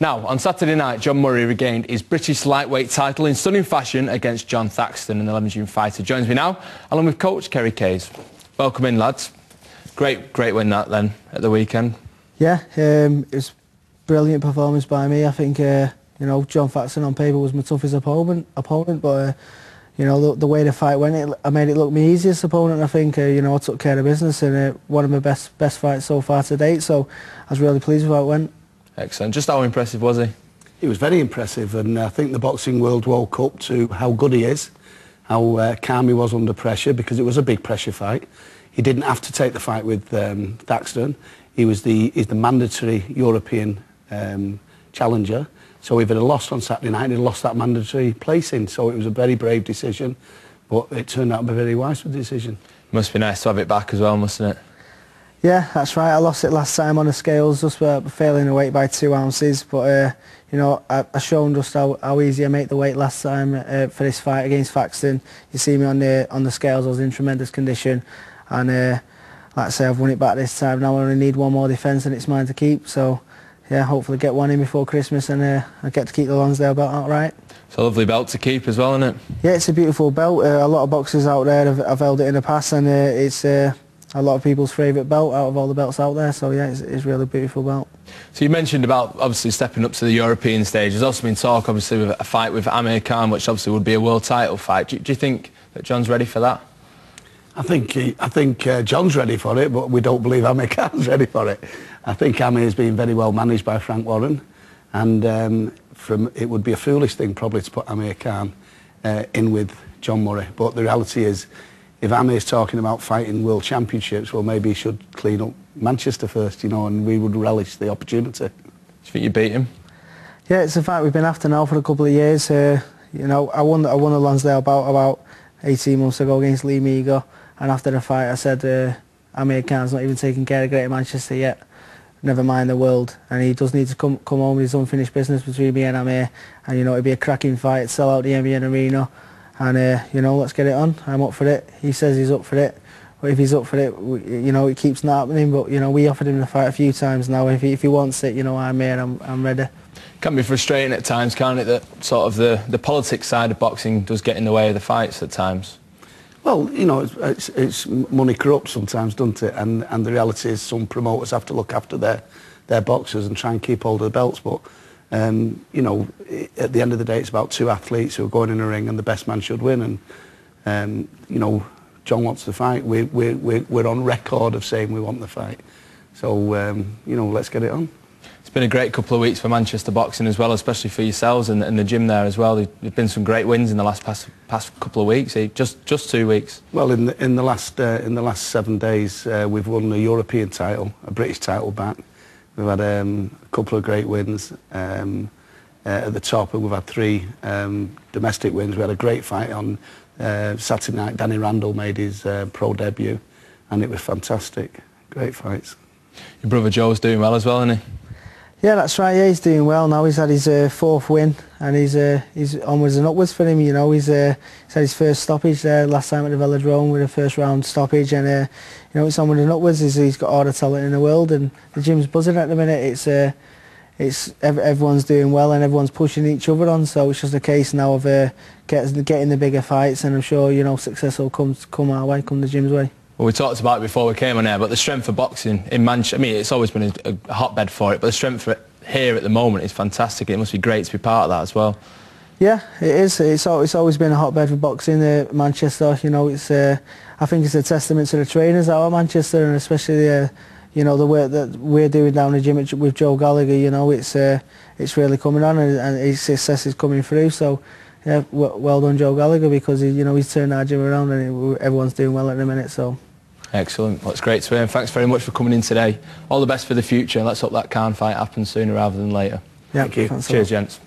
Now, on Saturday night, John Murray regained his British lightweight title in stunning fashion against John Thaxton, an 11th fighter. Joins me now, along with coach Kerry. Welcome in, lads. Great win that then at the weekend. Yeah, it was a brilliant performance by me. I think you know, John Thaxton on paper was my toughest opponent, but you know, the way the fight went, I made it look my easiest opponent. I think you know, I took care of business and one of my best fights so far to date. So I was really pleased with how it went. Excellent. Just how impressive was he? He was very impressive, and I think the boxing world woke up to how good he is, how calm he was under pressure, because it was a big pressure fight. He didn't have to take the fight with Thaxton. He's the mandatory European challenger. So if he had lost on Saturday night, he'd lost that mandatory placing. So it was a very brave decision, but it turned out to be a very wise decision. Must be nice to have it back as well, mustn't it? Yeah, that's right. I lost it last time on the scales, just failing the weight by 2 ounces. But you know, I shown just how easy I make the weight last time for this fight against Thaxton. You see me on the scales, I was in tremendous condition, and like I say, I've won it back this time. Now I only need one more defence, and it's mine to keep. So yeah, hopefully get one in before Christmas, and I get to keep the Lonsdale belt outright. It's a lovely belt to keep as well, isn't it? Yeah, it's a beautiful belt. A lot of boxers out there have held it in the past, and it's a lot of people's favourite belt out of all the belts out there. So yeah, it's really a beautiful belt. So you mentioned about obviously stepping up to the European stage. There's also been talk obviously with a fight with Amir Khan, which obviously would be a world title fight. Do you think that John's ready for that? I think John's ready for it, but we don't believe Amir Khan's ready for it. I think Amir's been very well managed by Frank Warren, and it would be a foolish thing probably to put Amir Khan in with John Murray. But the reality is, if Amir's talking about fighting world championships, well, maybe he should clean up Manchester first, you know, and we would relish the opportunity. Do you think you beat him? Yeah, it's a fight we've been after now for a couple of years. You know, I won a Lonsdale bout about 18 months ago against Lee Meager, and after the fight I said Amir Khan's not even taking care of Greater Manchester yet, never mind the world, and he does need to come home with his unfinished business between me and Amir, and you know, it'd be a cracking fight, sell out the MEN Arena, and you know, let's get it on. I'm up for it. He says he's up for it, but if he's up for it, you know, it keeps not happening. But you know, we offered him the fight a few times now. If he wants it, you know, I'm here. I'm ready. Can be frustrating at times, can't it, that sort of the politics side of boxing does get in the way of the fights at times? Well, you know, it's money corrupts sometimes, doesn't it? And the reality is some promoters have to look after their boxers and try and keep hold of the belts. But you know, at the end of the day, it's about two athletes who are going in a ring, and the best man should win. And you know, John wants the fight. We're on record of saying we want the fight. So you know, let's get it on. It's been a great couple of weeks for Manchester boxing as well, especially for yourselves and the gym there as well. There've been some great wins in the last couple of weeks. Just 2 weeks. Well, in the last 7 days, we've won a European title, a British title back. We've had a couple of great wins at the top, and we've had 3 domestic wins. We had a great fight on Saturday night. Danny Randall made his pro debut, and it was fantastic. Great fights. Your brother Joe's doing well as well, isn't he? Yeah, that's right. Yeah, he's doing well now. He's had his 4th win, and he's onwards and upwards for him. You know, he's had his first stoppage there last time at the Velodrome with a first round stoppage, and you know, it's onwards and upwards. He's got all the talent in the world, and the gym's buzzing at the minute. Everyone's doing well, and everyone's pushing each other on. So it's just a case now of getting the bigger fights, and I'm sure, you know, success will come our way, come the gym's way. Well, we talked about it before we came on air, but the strength of boxing in Manchester, I mean, it's always been a hotbed for it, but the strength for it here at the moment is fantastic. It must be great to be part of that as well. Yeah, it is. It's always been a hotbed for boxing, Manchester. You know, I think it's a testament to the trainers out of Manchester, and especially you know, the work that we're doing down the gym with Joe Gallagher. You know, it's really coming on, and his success is coming through. So yeah, well done, Joe Gallagher, because you know, he's turned our gym around, and everyone's doing well at the minute. So. Excellent. Well, it's great to hear. And thanks very much for coming in today. All the best for the future, and let's hope that Khan fight happens sooner rather than later. Yeah, thank you. Cheers, gents.